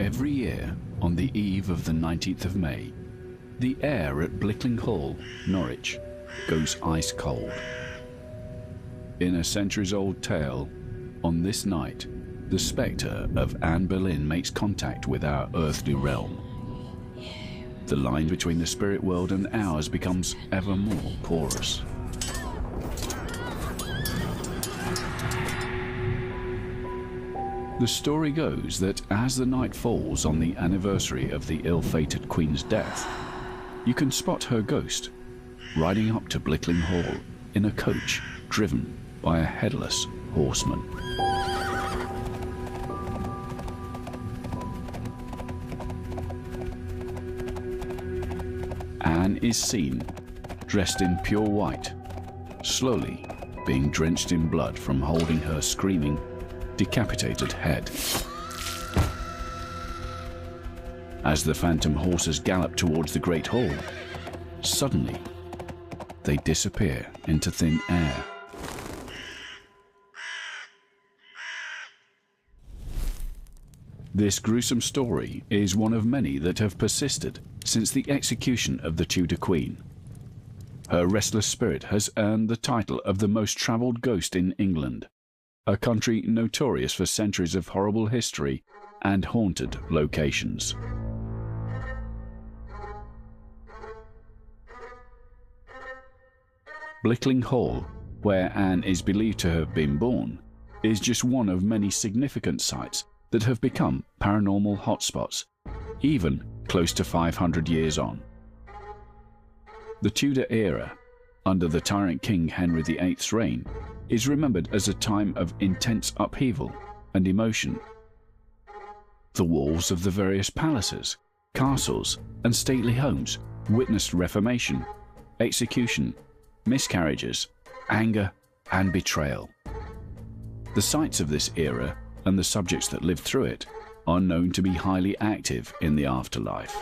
Every year, on the eve of the 19th of May, the air at Blickling Hall, Norwich, goes ice cold. In a centuries-old tale, on this night, the spectre of Anne Boleyn makes contact with our earthly realm. The line between the spirit world and ours becomes ever more porous. The story goes that as the night falls on the anniversary of the ill-fated Queen's death, you can spot her ghost riding up to Blickling Hall in a coach driven by a headless horseman. Anne is seen, dressed in pure white, slowly being drenched in blood from holding her screaming, decapitated head. As the phantom horses gallop towards the Great Hall, suddenly they disappear into thin air. This gruesome story is one of many that have persisted since the execution of the Tudor Queen. Her restless spirit has earned the title of the most travelled ghost in England, a country notorious for centuries of horrible history and haunted locations. Blickling Hall, where Anne is believed to have been born, is just one of many significant sites that have become paranormal hotspots, even close to 500 years on. The Tudor era, under the tyrant King Henry VIII's reign, is remembered as a time of intense upheaval and emotion. The walls of the various palaces, castles, and stately homes witnessed reformation, execution, miscarriages, anger, and betrayal. The sites of this era and the subjects that lived through it are known to be highly active in the afterlife.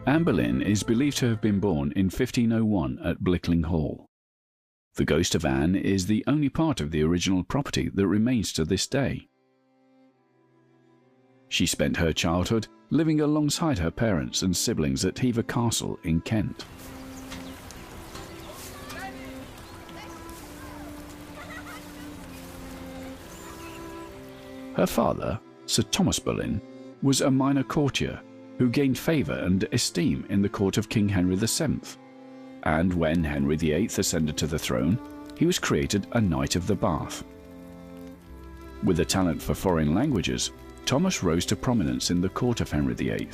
Anne Boleyn is believed to have been born in 1501 at Blickling Hall. The ghost of Anne is the only part of the original property that remains to this day. She spent her childhood living alongside her parents and siblings at Hever Castle in Kent. Her father, Sir Thomas Boleyn, was a minor courtier who gained favour and esteem in the court of King Henry VII, and when Henry VIII ascended to the throne, he was created a Knight of the Bath. With a talent for foreign languages, Thomas rose to prominence in the court of Henry VIII.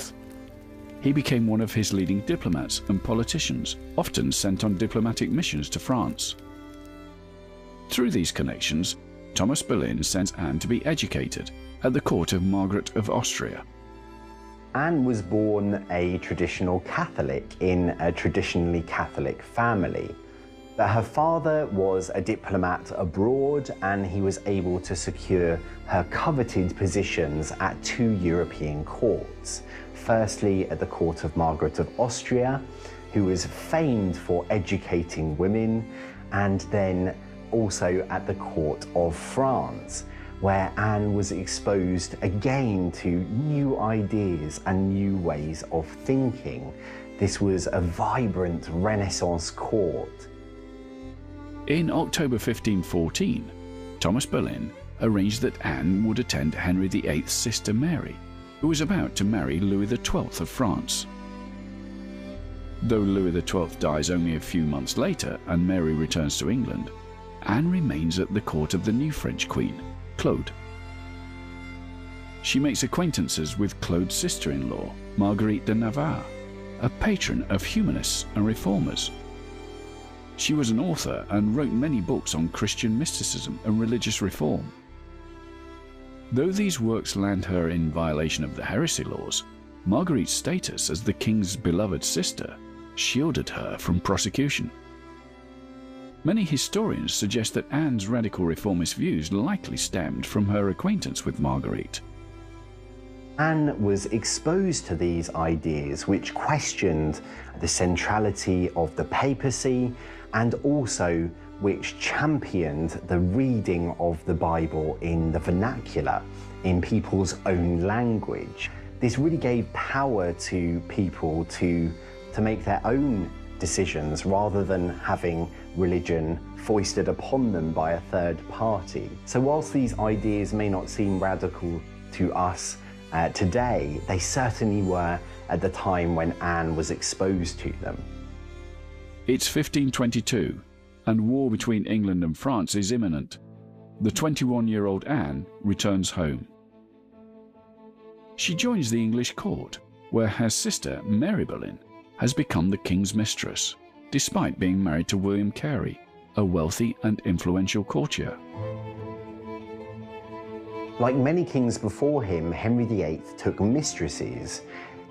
He became one of his leading diplomats and politicians, often sent on diplomatic missions to France. Through these connections, Thomas Boleyn sent Anne to be educated at the court of Margaret of Austria. Anne was born a traditional Catholic in a traditionally Catholic family. But her father was a diplomat abroad and he was able to secure her coveted positions at two European courts. Firstly, at the court of Margaret of Austria, who was famed for educating women, and then also at the court of France, where Anne was exposed again to new ideas and new ways of thinking. This was a vibrant Renaissance court. In October 1514, Thomas Boleyn arranged that Anne would attend Henry VIII's sister Mary, who was about to marry Louis XII of France. Though Louis XII dies only a few months later and Mary returns to England, Anne remains at the court of the new French queen, Claude. She makes acquaintances with Claude's sister-in-law, Marguerite de Navarre, a patron of humanists and reformers. She was an author and wrote many books on Christian mysticism and religious reform. Though these works land her in violation of the heresy laws, Marguerite's status as the king's beloved sister shielded her from prosecution. Many historians suggest that Anne's radical reformist views likely stemmed from her acquaintance with Marguerite. Anne was exposed to these ideas, which questioned the centrality of the papacy and also which championed the reading of the Bible in the vernacular, in people's own language. This really gave power to people to make their own decisions rather than having religion foisted upon them by a third party. So whilst these ideas may not seem radical to us today, they certainly were at the time when Anne was exposed to them. It's 1522, and war between England and France is imminent. The 21-year-old Anne returns home. She joins the English court, where her sister, Mary Boleyn, has become the king's mistress, despite being married to William Carey, a wealthy and influential courtier. Like many kings before him, Henry VIII took mistresses.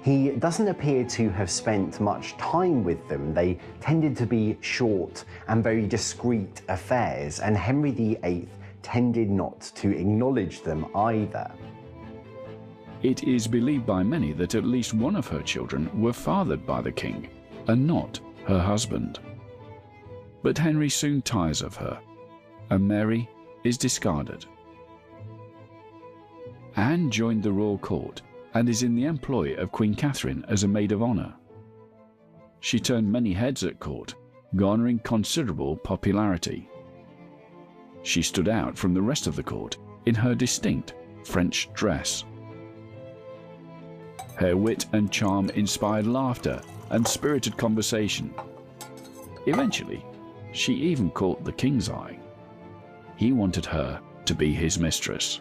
He doesn't appear to have spent much time with them. They tended to be short and very discreet affairs, and Henry VIII tended not to acknowledge them either. It is believed by many that at least one of her children were fathered by the king, and not her husband. But Henry soon tires of her, and Mary is discarded. Anne joined the royal court and is in the employ of Queen Catherine as a maid of honour. She turned many heads at court, garnering considerable popularity. She stood out from the rest of the court in her distinct French dress. Her wit and charm inspired laughter and spirited conversation. Eventually, she even caught the king's eye. He wanted her to be his mistress.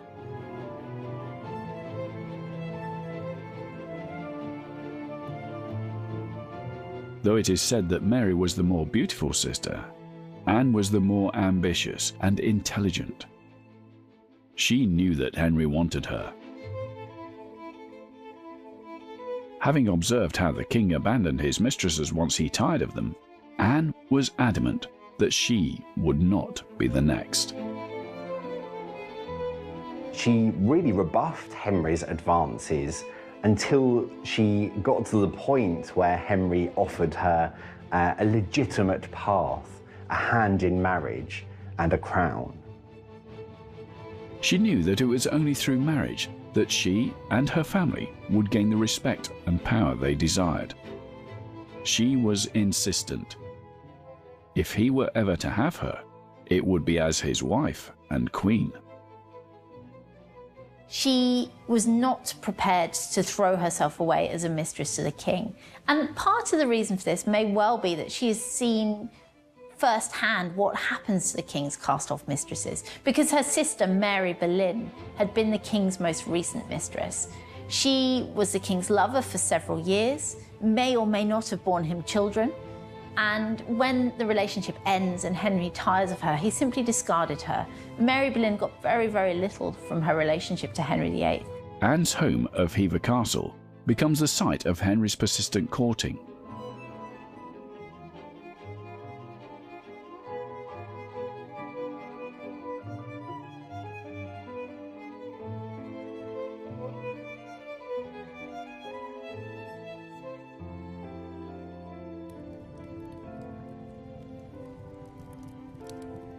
Though it is said that Mary was the more beautiful sister, Anne was the more ambitious and intelligent. She knew that Henry wanted her. Having observed how the king abandoned his mistresses once he tired of them, Anne was adamant that she would not be the next. She really rebuffed Henry's advances until she got to the point where Henry offered her a legitimate path, a hand in marriage, and a crown. She knew that it was only through marriage that she and her family would gain the respect and power they desired. She was insistent. If he were ever to have her, it would be as his wife and queen. She was not prepared to throw herself away as a mistress to the king. And part of the reason for this may well be that she has seen firsthand what happens to the king's cast-off mistresses, because her sister, Mary Boleyn, had been the king's most recent mistress. She was the king's lover for several years, may or may not have borne him children, and when the relationship ends and Henry tires of her, he simply discarded her. Mary Boleyn got very, very little from her relationship to Henry VIII. Anne's home of Hever Castle becomes the site of Henry's persistent courting.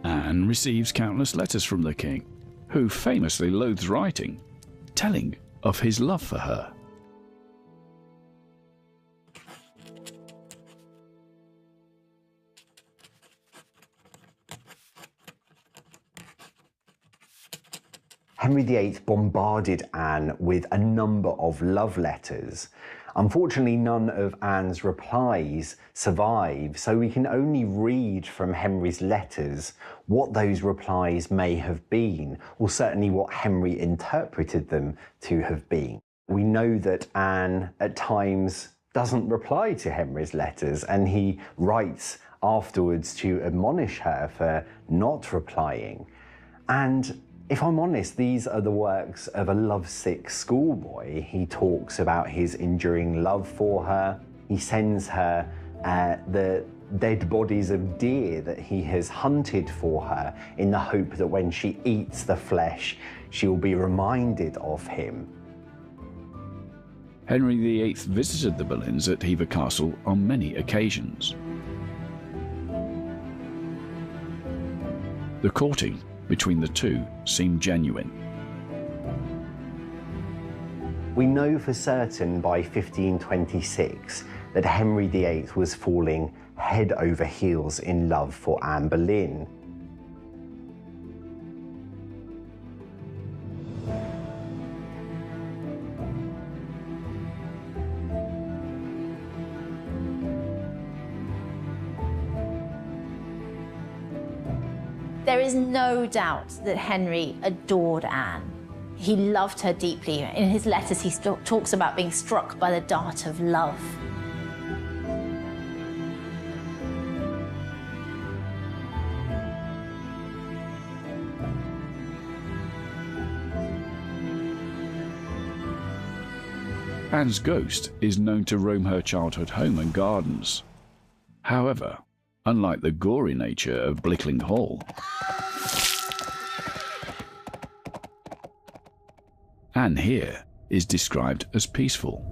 Anne receives countless letters from the king, who famously loathes writing, telling of his love for her. Henry VIII bombarded Anne with a number of love letters. Unfortunately, none of Anne's replies survive, so we can only read from Henry's letters what those replies may have been, or certainly what Henry interpreted them to have been. We know that Anne at times doesn't reply to Henry's letters, and he writes afterwards to admonish her for not replying. And if I'm honest, these are the works of a lovesick schoolboy. He talks about his enduring love for her. He sends her the dead bodies of deer that he has hunted for her in the hope that when she eats the flesh, she will be reminded of him. Henry VIII visited the Boleyns at Hever Castle on many occasions. The courting between the two seemed genuine. We know for certain by 1526 that Henry VIII was falling head over heels in love for Anne Boleyn. There is no doubt that Henry adored Anne. He loved her deeply. In his letters, he talks about being struck by the dart of love. Anne's ghost is known to roam her childhood home and gardens. However, unlike the gory nature of Blickling Hall, Anne here is described as peaceful.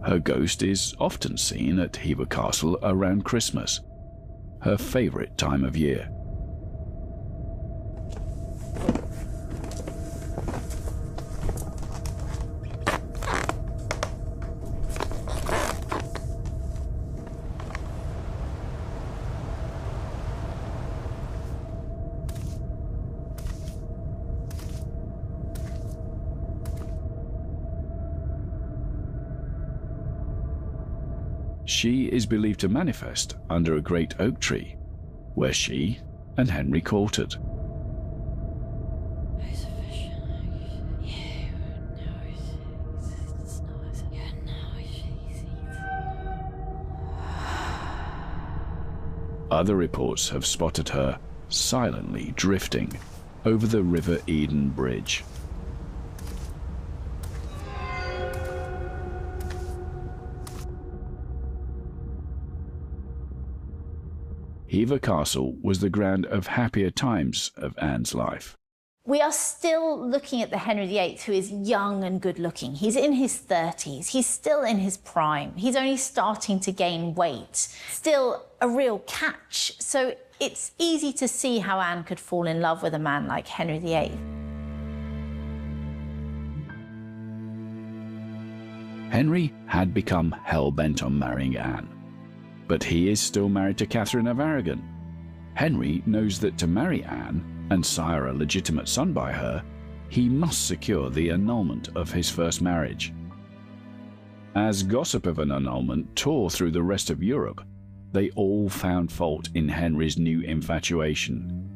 Her ghost is often seen at Hever Castle around Christmas, her favourite time of year. She is believed to manifest under a great oak tree, where she and Henry courted. Other reports have spotted her silently drifting over the River Eden Bridge. Hever Castle was the ground of happier times of Anne's life. We are still looking at the Henry VIII, who is young and good-looking. He's in his 30s. He's still in his prime. He's only starting to gain weight. Still a real catch. So it's easy to see how Anne could fall in love with a man like Henry VIII. Henry had become hell-bent on marrying Anne, but he is still married to Catherine of Aragon. Henry knows that to marry Anne and sire a legitimate son by her, he must secure the annulment of his first marriage. As gossip of an annulment tore through the rest of Europe, they all found fault in Henry's new infatuation.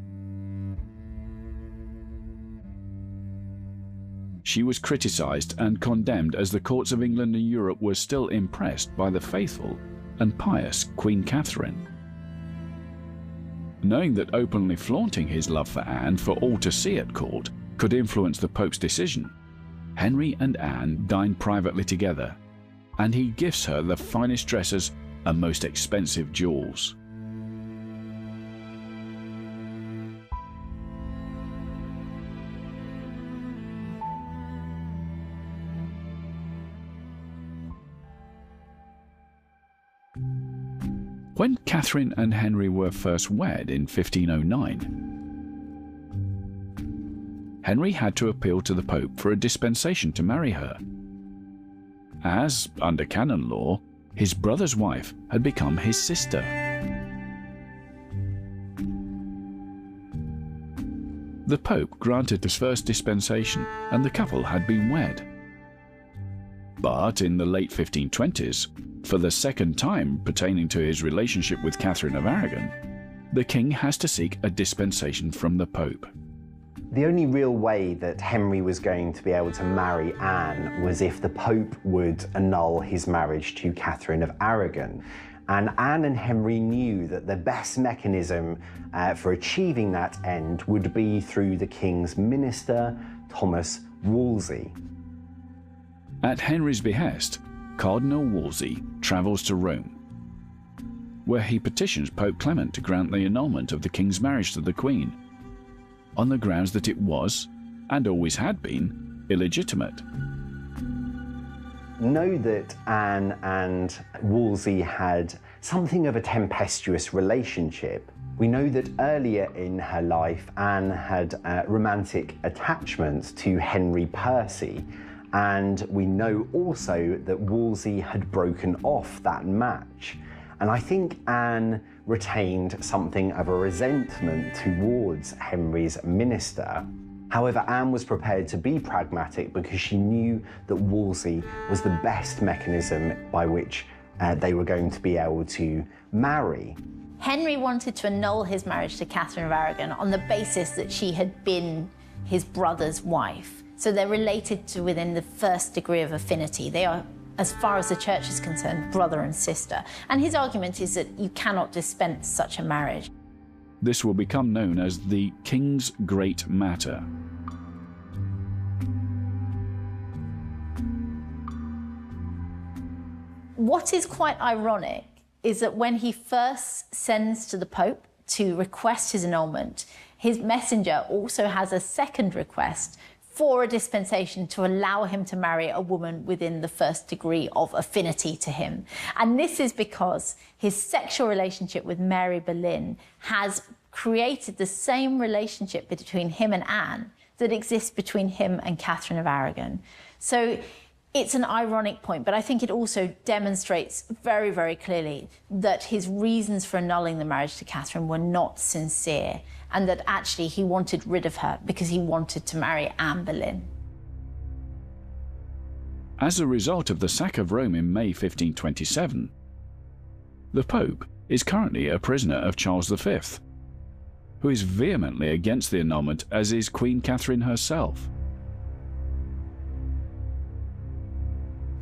She was criticised and condemned as the courts of England and Europe were still impressed by the faithful and pious Queen Catherine. Knowing that openly flaunting his love for Anne for all to see at court could influence the Pope's decision, Henry and Anne dine privately together, and he gifts her the finest dresses and most expensive jewels. When Catherine and Henry were first wed in 1509, Henry had to appeal to the Pope for a dispensation to marry her, as, under canon law, his brother's wife had become his sister. The Pope granted his first dispensation, and the couple had been wed. But in the late 1520s, for the second time pertaining to his relationship with Catherine of Aragon, the king has to seek a dispensation from the Pope. The only real way that Henry was going to be able to marry Anne was if the Pope would annul his marriage to Catherine of Aragon. And Anne and Henry knew that the best mechanism for achieving that end would be through the king's minister, Thomas Wolsey. At Henry's behest, Cardinal Wolsey travels to Rome, where he petitions Pope Clement to grant the annulment of the king's marriage to the Queen, on the grounds that it was, and always had been, illegitimate. Know that Anne and Wolsey had something of a tempestuous relationship. We know that earlier in her life, Anne had romantic attachments to Henry Percy, and we know also that Wolsey had broken off that match. And I think Anne retained something of a resentment towards Henry's minister. However, Anne was prepared to be pragmatic because she knew that Wolsey was the best mechanism by which they were going to be able to marry. Henry wanted to annul his marriage to Catherine of Aragon on the basis that she had been his brother's wife. So they're related to within the first degree of affinity. They are, as far as the church is concerned, brother and sister. And his argument is that you cannot dispense such a marriage. This will become known as the King's Great Matter. What is quite ironic is that when he first sends to the Pope to request his annulment, his messenger also has a second request for a dispensation to allow him to marry a woman within the first degree of affinity to him. And this is because his sexual relationship with Mary Boleyn has created the same relationship between him and Anne that exists between him and Catherine of Aragon. So it's an ironic point, but I think it also demonstrates very, very clearly that his reasons for annulling the marriage to Catherine were not sincere, and that actually he wanted rid of her because he wanted to marry Anne Boleyn. As a result of the sack of Rome in May 1527, the Pope is currently a prisoner of Charles V, who is vehemently against the annulment, as is Queen Catherine herself.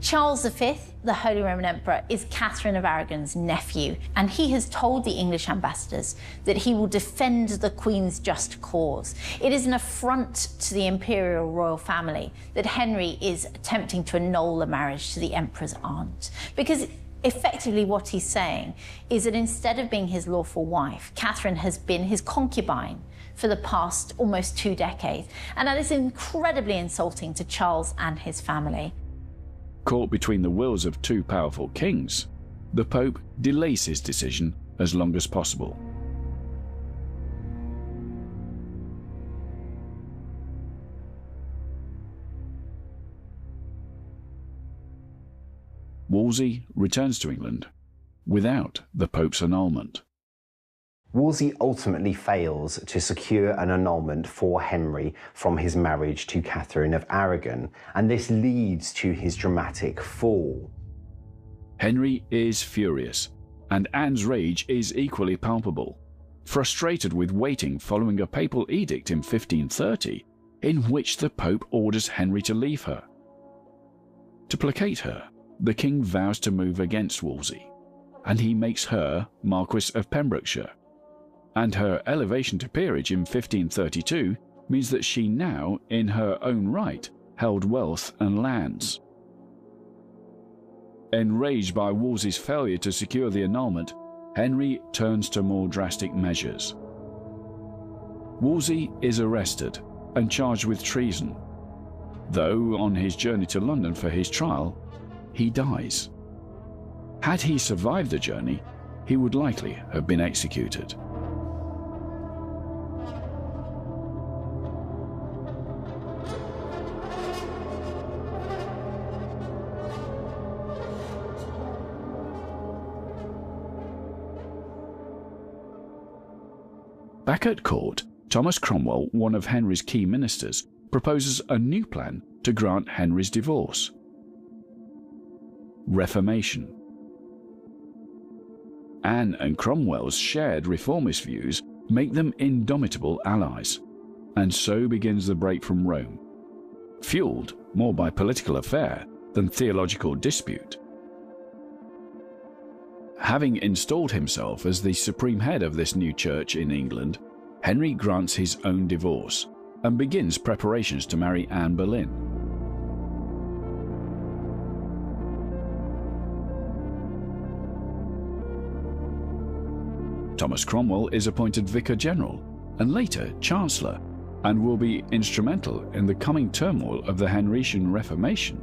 Charles V, the Holy Roman Emperor, is Catherine of Aragon's nephew, and he has told the English ambassadors that he will defend the Queen's just cause. It is an affront to the imperial royal family that Henry is attempting to annul the marriage to the Emperor's aunt, because effectively what he's saying is that instead of being his lawful wife, Catherine has been his concubine for the past almost 2 decades, and that is incredibly insulting to Charles and his family. Caught between the wills of two powerful kings, the Pope delays his decision as long as possible. Wolsey returns to England without the Pope's annulment. Wolsey ultimately fails to secure an annulment for Henry from his marriage to Catherine of Aragon, and this leads to his dramatic fall. Henry is furious, and Anne's rage is equally palpable, frustrated with waiting following a papal edict in 1530 in which the Pope orders Henry to leave her. To placate her, the king vows to move against Wolsey, and he makes her Marquess of Pembrokeshire. And her elevation to peerage in 1532 means that she now, in her own right, held wealth and lands. Enraged by Wolsey's failure to secure the annulment, Henry turns to more drastic measures. Wolsey is arrested and charged with treason, though on his journey to London for his trial, he dies. Had he survived the journey, he would likely have been executed. Back at court, Thomas Cromwell, one of Henry's key ministers, proposes a new plan to grant Henry's divorce: Reformation. Anne and Cromwell's shared reformist views make them indomitable allies, and so begins the break from Rome, fueled more by political affair than theological dispute. Having installed himself as the supreme head of this new church in England, Henry grants his own divorce and begins preparations to marry Anne Boleyn. Thomas Cromwell is appointed Vicar General and later Chancellor, and will be instrumental in the coming turmoil of the Henrician Reformation.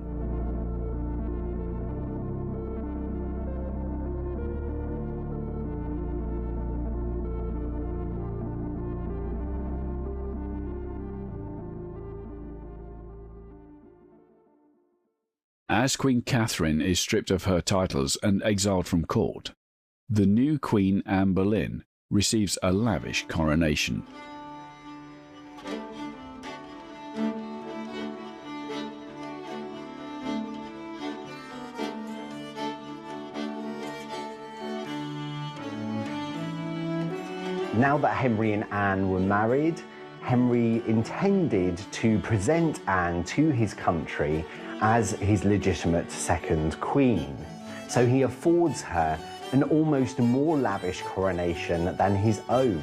As Queen Catherine is stripped of her titles and exiled from court, the new Queen Anne Boleyn receives a lavish coronation. Now that Henry and Anne were married, Henry intended to present Anne to his country as his legitimate second queen. So he affords her an almost more lavish coronation than his own.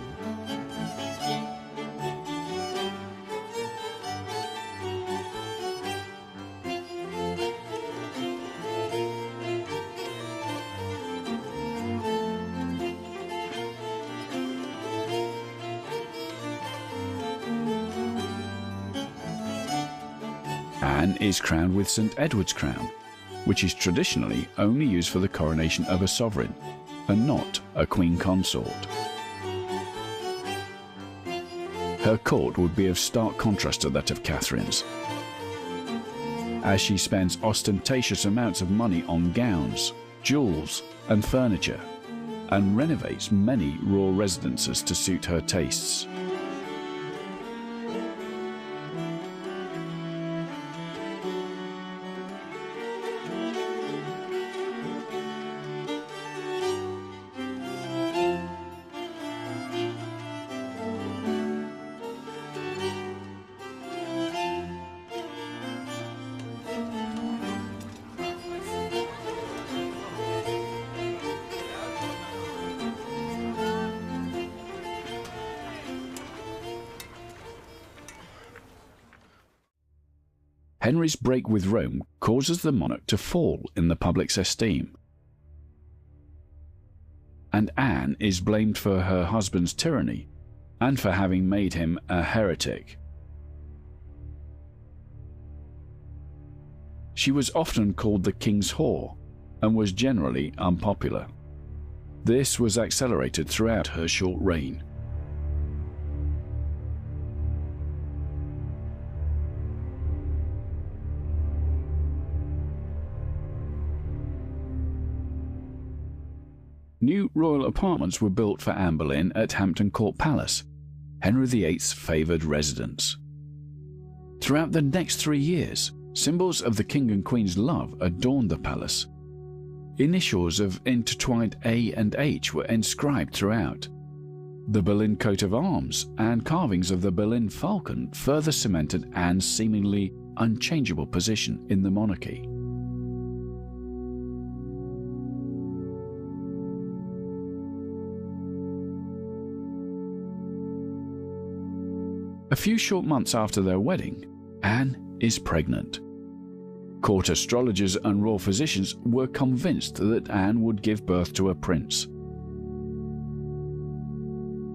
Anne is crowned with St. Edward's crown, which is traditionally only used for the coronation of a sovereign, and not a queen consort. Her court would be of stark contrast to that of Catherine's, as she spends ostentatious amounts of money on gowns, jewels, and furniture, and renovates many royal residences to suit her tastes. Henry's break with Rome causes the monarch to fall in the public's esteem, and Anne is blamed for her husband's tyranny and for having made him a heretic. She was often called the king's whore and was generally unpopular. This was accelerated throughout her short reign. New royal apartments were built for Anne Boleyn at Hampton Court Palace, Henry VIII's favoured residence. Throughout the next 3 years, symbols of the king and queen's love adorned the palace. Initials of intertwined A and H were inscribed throughout. The Boleyn coat of arms and carvings of the Boleyn falcon further cemented Anne's seemingly unchangeable position in the monarchy. A few short months after their wedding, Anne is pregnant. Court astrologers and royal physicians were convinced that Anne would give birth to a prince.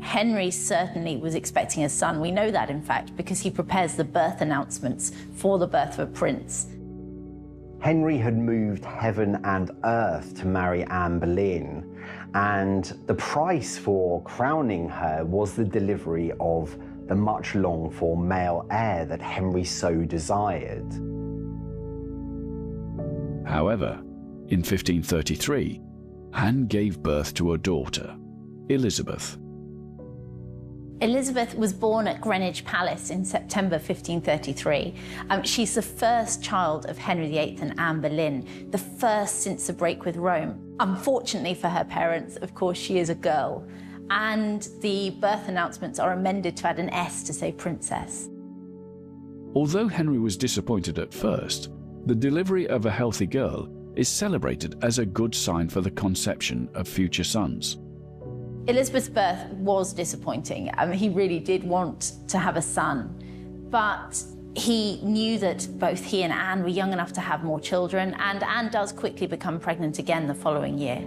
Henry certainly was expecting a son. We know that, in fact, because he prepares the birth announcements for the birth of a prince. Henry had moved heaven and earth to marry Anne Boleyn, and the price for crowning her was the delivery of the much longed for male heir that Henry so desired. However, in 1533, Anne gave birth to a daughter, Elizabeth. Elizabeth was born at Greenwich Palace in September 1533. She's the first child of Henry VIII and Anne Boleyn, the first since the break with Rome. Unfortunately for her parents, of course, she is a girl, and the birth announcements are amended to add an S to say princess. Although Henry was disappointed at first, the delivery of a healthy girl is celebrated as a good sign for the conception of future sons. Elizabeth's birth was disappointing. He really did want to have a son, but he knew that both he and Anne were young enough to have more children, and Anne does quickly become pregnant again the following year.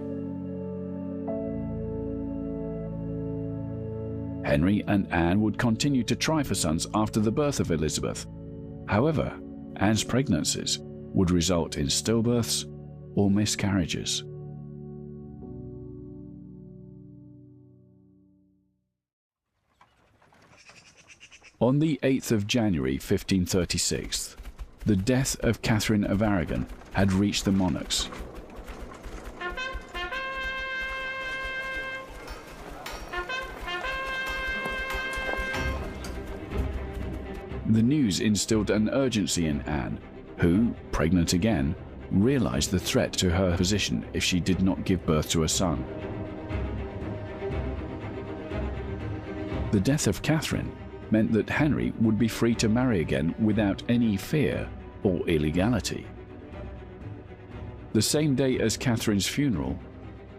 Henry and Anne would continue to try for sons after the birth of Elizabeth. However, Anne's pregnancies would result in stillbirths or miscarriages. On the 8th of January 1536, the death of Catherine of Aragon had reached the monarchs. The news instilled an urgency in Anne, who, pregnant again, realized the threat to her position if she did not give birth to a son. The death of Catherine meant that Henry would be free to marry again without any fear or illegality. The same day as Catherine's funeral,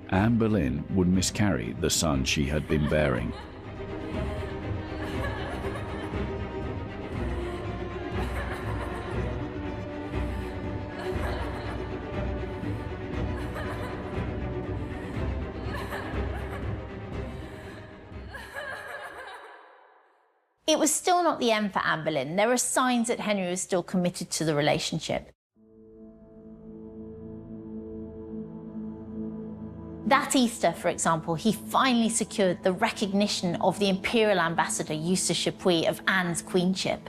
Anne Boleyn would miscarry the son she had been bearing. It was still not the end for Anne Boleyn. There were signs that Henry was still committed to the relationship. That Easter, for example, he finally secured the recognition of the imperial ambassador Eustace Chapuis of Anne's queenship.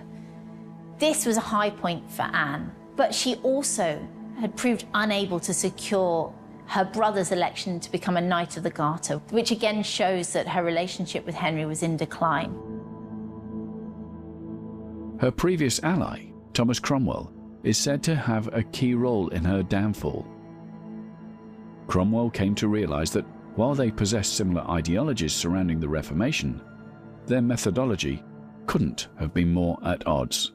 This was a high point for Anne, but she also had proved unable to secure her brother's election to become a Knight of the Garter, which again shows that her relationship with Henry was in decline. Her previous ally, Thomas Cromwell, is said to have a key role in her downfall. Cromwell came to realize that while they possessed similar ideologies surrounding the Reformation, their methodology couldn't have been more at odds.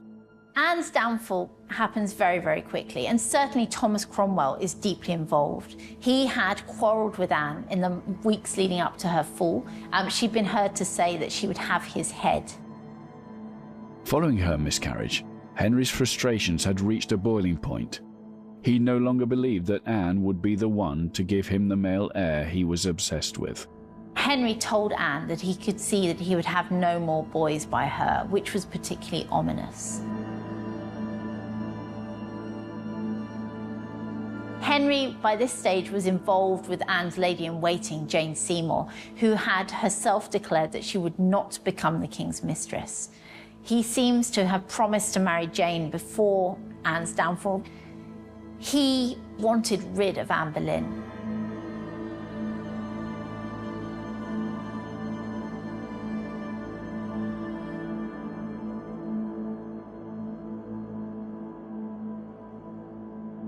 Anne's downfall happens very, very quickly, and certainly Thomas Cromwell is deeply involved. He had quarrelled with Anne in the weeks leading up to her fall. She'd been heard to say that she would have his head. Following her miscarriage, Henry's frustrations had reached a boiling point. He no longer believed that Anne would be the one to give him the male heir he was obsessed with. Henry told Anne that he could see that he would have no more boys by her, which was particularly ominous. Henry, by this stage, was involved with Anne's lady-in-waiting, Jane Seymour, who had herself declared that she would not become the king's mistress. He seems to have promised to marry Jane before Anne's downfall. He wanted rid of Anne Boleyn.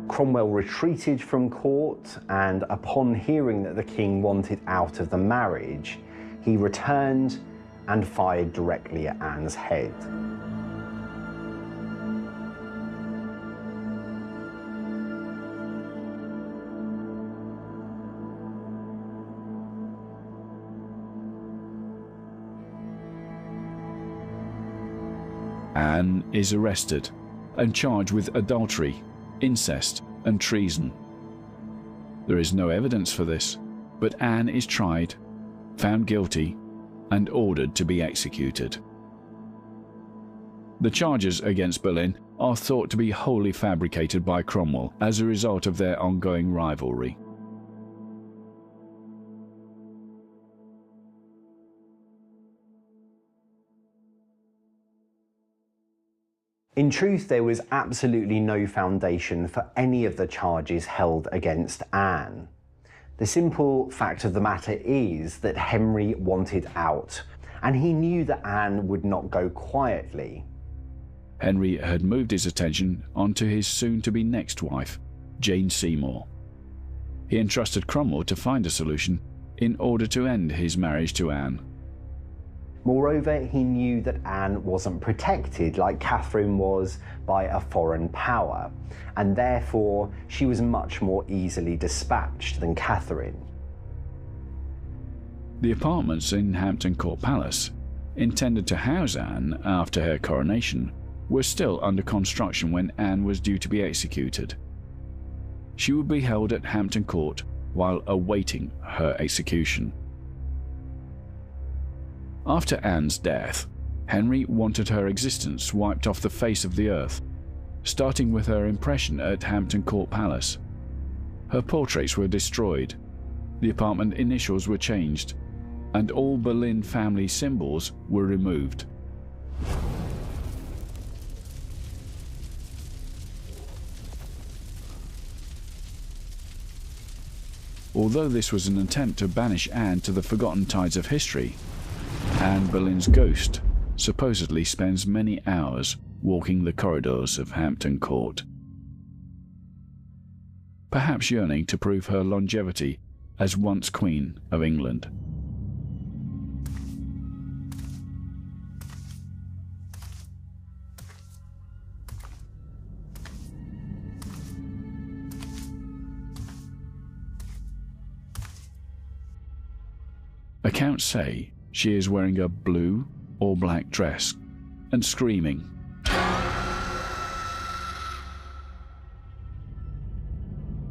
Cromwell retreated from court, and upon hearing that the king wanted out of the marriage, he returned and fired directly at Anne's head. Anne is arrested and charged with adultery, incest, and treason. There is no evidence for this, but Anne is tried, found guilty, and ordered to be executed. The charges against Boleyn are thought to be wholly fabricated by Cromwell as a result of their ongoing rivalry. In truth, there was absolutely no foundation for any of the charges held against Anne. The simple fact of the matter is that Henry wanted out, and he knew that Anne would not go quietly. Henry had moved his attention onto his soon-to-be next wife, Jane Seymour. He entrusted Cromwell to find a solution in order to end his marriage to Anne. Moreover, he knew that Anne wasn't protected like Catherine was by a foreign power, and therefore she was much more easily dispatched than Catherine. The apartments in Hampton Court Palace, intended to house Anne after her coronation, were still under construction when Anne was due to be executed. She would be held at Hampton Court while awaiting her execution. After Anne's death, Henry wanted her existence wiped off the face of the earth, starting with her impression at Hampton Court Palace. Her portraits were destroyed, the apartment initials were changed, and all Boleyn family symbols were removed. Although this was an attempt to banish Anne to the forgotten tides of history, Anne Boleyn's ghost supposedly spends many hours walking the corridors of Hampton Court, perhaps yearning to prove her longevity as once Queen of England. Accounts say she is wearing a blue or black dress and screaming.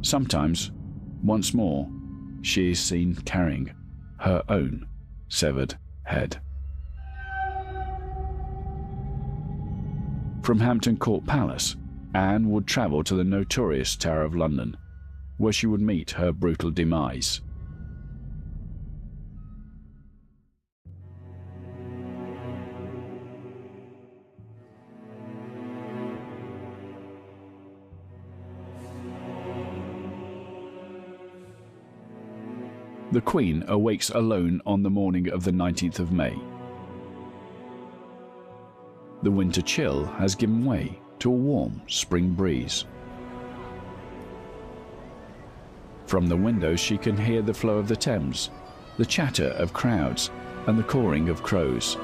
Sometimes, once more, she is seen carrying her own severed head. From Hampton Court Palace, Anne would travel to the notorious Tower of London, where she would meet her brutal demise. The Queen awakes alone on the morning of the 19th of May. The winter chill has given way to a warm spring breeze. From the windows she can hear the flow of the Thames, the chatter of crowds, and the cawing of crows.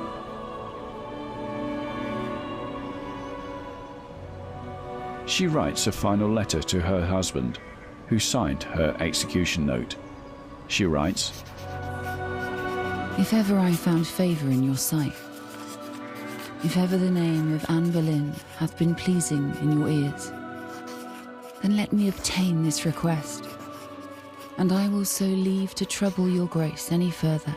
She writes a final letter to her husband, who signed her execution note. She writes, "If ever I found favour in your sight, if ever the name of Anne Boleyn hath been pleasing in your ears, then let me obtain this request, and I will so leave to trouble your grace any further,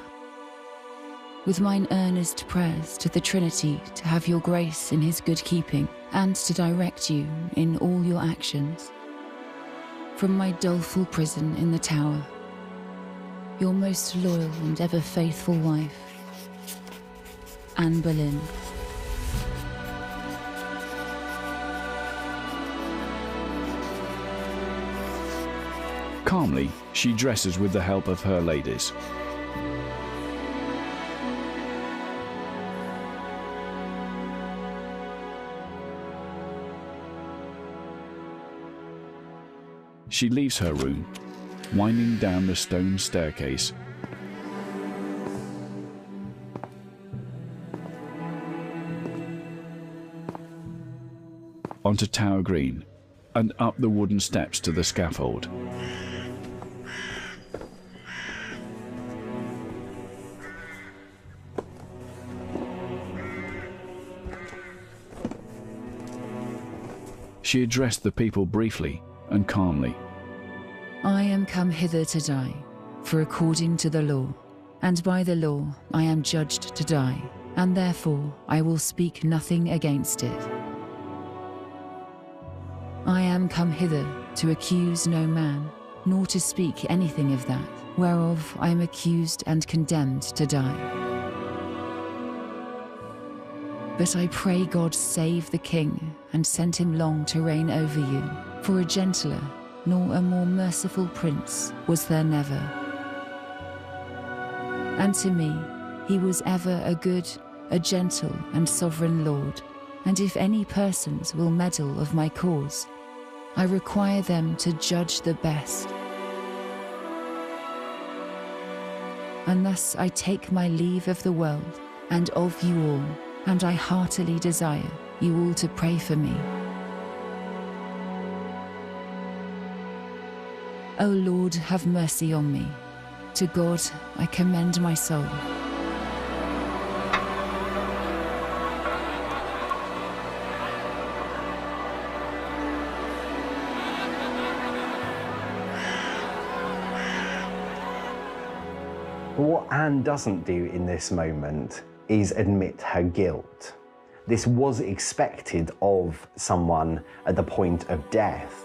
with mine earnest prayers to the Trinity to have your grace in his good keeping, and to direct you in all your actions. From my doleful prison in the Tower, your most loyal and ever faithful wife, Anne Boleyn." Calmly, she dresses with the help of her ladies. She leaves her room, winding down the stone staircase. Onto Tower Green and up the wooden steps to the scaffold. She addressed the people briefly and calmly. "I am come hither to die, for according to the law, and by the law I am judged to die, and therefore I will speak nothing against it. I am come hither to accuse no man, nor to speak anything of that, whereof I am accused and condemned to die. But I pray God save the king, and send him long to reign over you, for a gentler nor a more merciful prince was there never. And to me he was ever a good, a gentle and sovereign lord, and if any persons will meddle of my cause, I require them to judge the best. And thus I take my leave of the world and of you all, and I heartily desire you all to pray for me. O Lord, have mercy on me. To God I commend my soul." But What Anne doesn't do in this moment is admit her guilt. This was expected of someone at the point of death.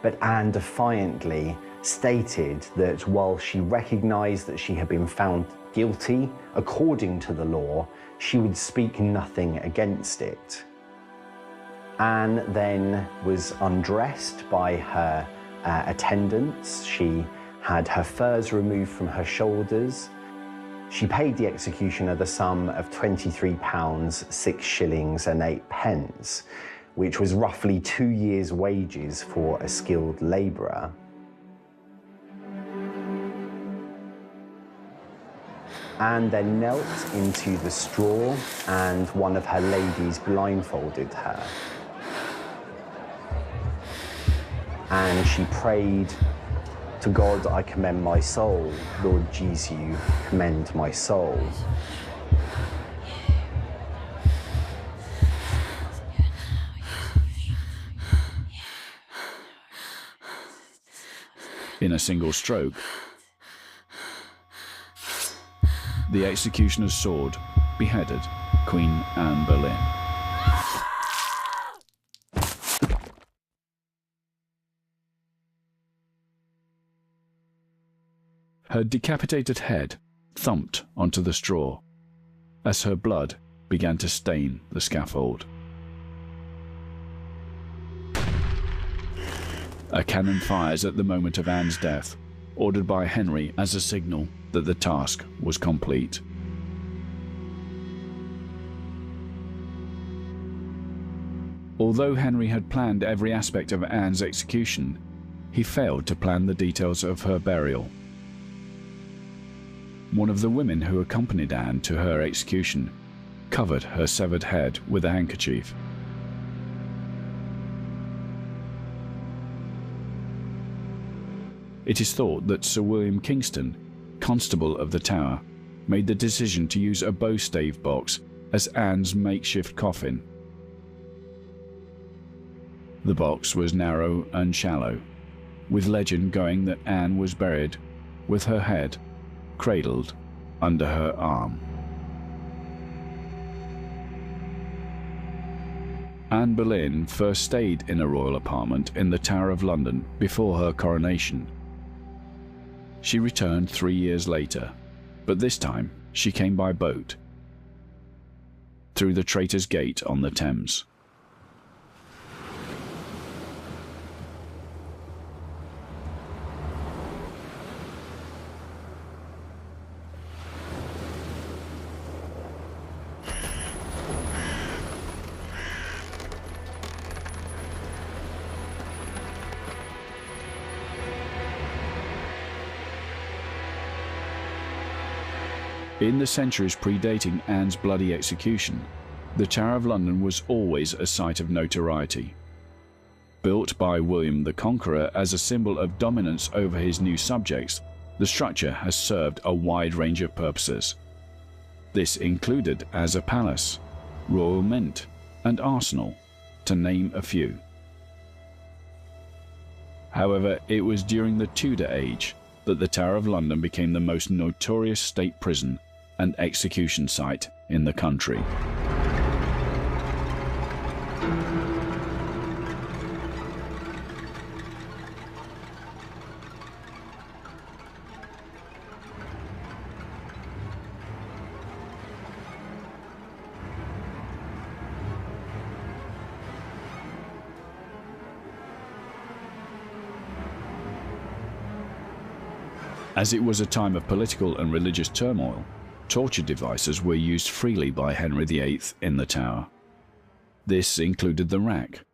But Anne defiantly stated that while she recognised that she had been found guilty according to the law, she would speak nothing against it. Anne then was undressed by her attendants. She had her furs removed from her shoulders. She paid the executioner the sum of £23, 6 shillings and 8 pence, which was roughly 2 years' wages for a skilled labourer. Anne then knelt into the straw and one of her ladies blindfolded her. And she prayed, "To God I commend my soul, Lord Jesus, commend my soul." In a single stroke, the executioner's sword beheaded Queen Anne Boleyn. Her decapitated head thumped onto the straw as her blood began to stain the scaffold. A cannon fires at the moment of Anne's death, ordered by Henry as a signal that the task was complete. Although Henry had planned every aspect of Anne's execution, he failed to plan the details of her burial. One of the women who accompanied Anne to her execution covered her severed head with a handkerchief. It is thought that Sir William Kingston, Constable of the Tower, made the decision to use a bowstave box as Anne's makeshift coffin. The box was narrow and shallow, with legend going that Anne was buried with her head cradled under her arm. Anne Boleyn first stayed in a royal apartment in the Tower of London before her coronation. She returned 3 years later, but this time she came by boat through the Traitor's Gate on the Thames. In the centuries predating Anne's bloody execution, the Tower of London was always a site of notoriety. Built by William the Conqueror as a symbol of dominance over his new subjects, the structure has served a wide range of purposes. This included as a palace, royal mint, and arsenal, to name a few. However, it was during the Tudor age that the Tower of London became the most notorious state prison and execution site in the country. As it was a time of political and religious turmoil, torture devices were used freely by Henry VIII in the Tower. This included the rack,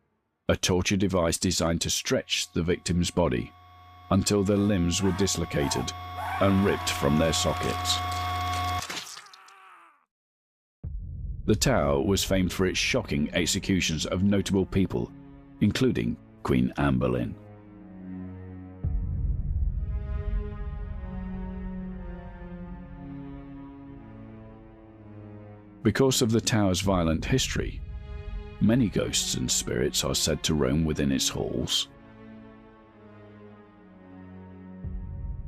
a torture device designed to stretch the victim's body until their limbs were dislocated and ripped from their sockets. The Tower was famed for its shocking executions of notable people, including Queen Anne Boleyn. Because of the Tower's violent history, many ghosts and spirits are said to roam within its halls.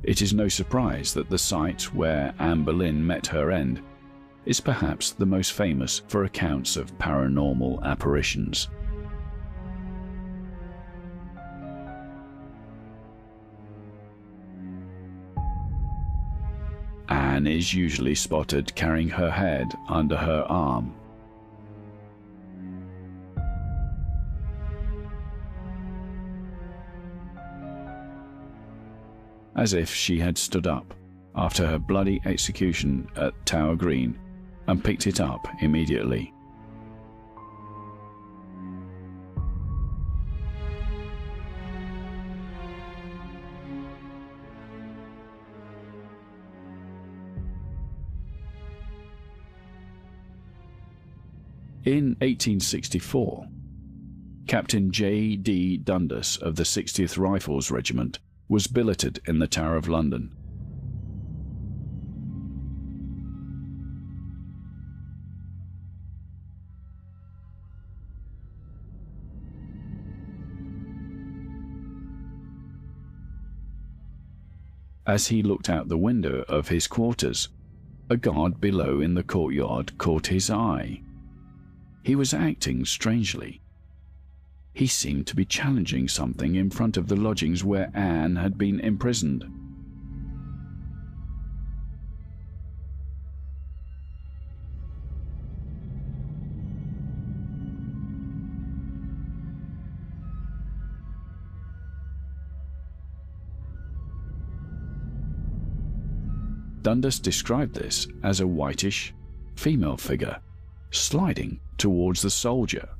It It is no surprise that the site where Anne Boleyn met her end is perhaps the most famous for accounts of paranormal apparitions. Anne is usually spotted carrying her head under her arm. As if she had stood up after her bloody execution at Tower Green and picked it up immediately. In 1864, Captain J.D. Dundas of the 60th Rifles Regiment was billeted in the Tower of London. As he looked out the window of his quarters, a guard below in the courtyard caught his eye. He was acting strangely. He seemed to be challenging something in front of the lodgings where Anne had been imprisoned. Dundas described this as a whitish, female figure sliding towards the soldier.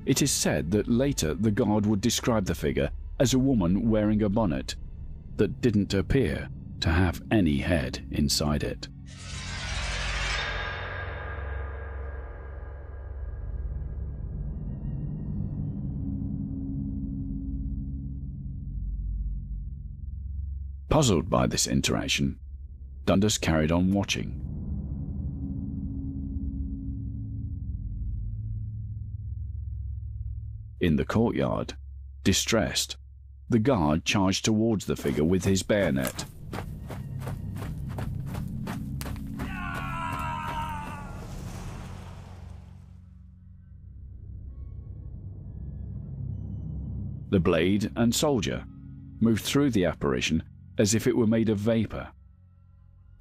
It is said that later the guard would describe the figure as a woman wearing a bonnet that didn't appear to have any head inside it. Puzzled by this interaction, Dundas carried on watching. In the courtyard, distressed, the guard charged towards the figure with his bayonet. The blade and soldier moved through the apparition as if it were made of vapor.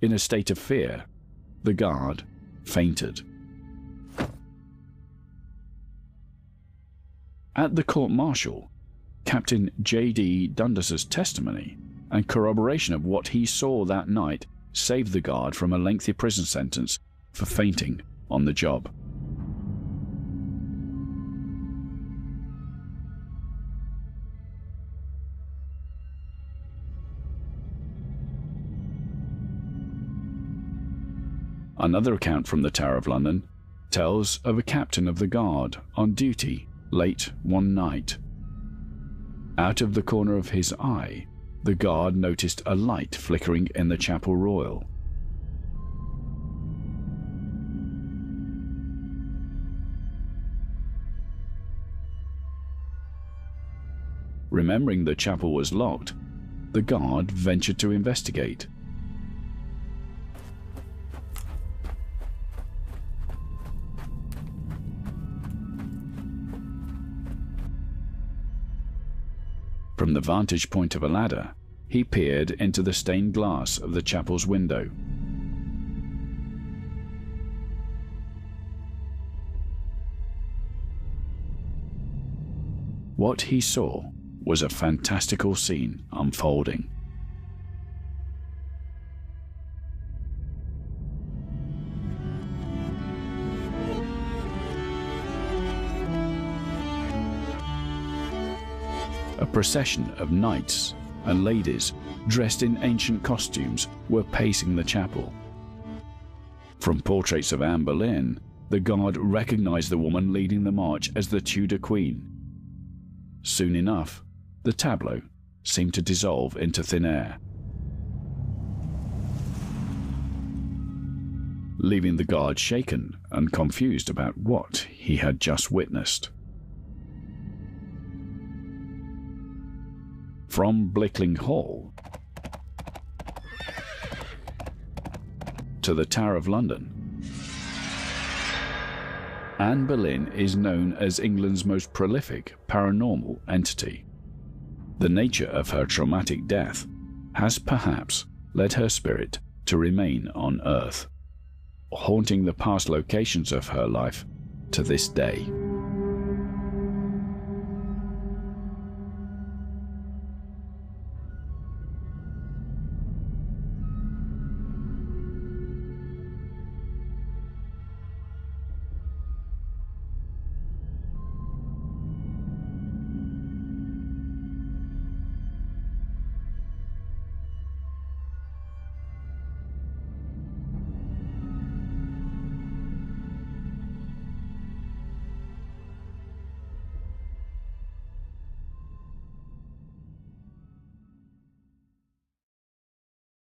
In a state of fear, the guard fainted. At the court-martial, Captain J.D. Dundas's testimony and corroboration of what he saw that night saved the guard from a lengthy prison sentence for fainting on the job. Another account from the Tower of London tells of a captain of the guard on duty late one night. Out of the corner of his eye, the guard noticed a light flickering in the Chapel Royal. Remembering the chapel was locked, the guard ventured to investigate. From the vantage point of a ladder, he peered into the stained glass of the chapel's window. What he saw was a fantastical scene unfolding. A procession of knights and ladies dressed in ancient costumes were pacing the chapel. From portraits of Anne Boleyn, the guard recognized the woman leading the march as the Tudor Queen. Soon enough, the tableau seemed to dissolve into thin air, leaving the guard shaken and confused about what he had just witnessed. From Blickling Hall to the Tower of London, Anne Boleyn is known as England's most prolific paranormal entity. The nature of her traumatic death has perhaps led her spirit to remain on Earth, haunting the past locations of her life to this day.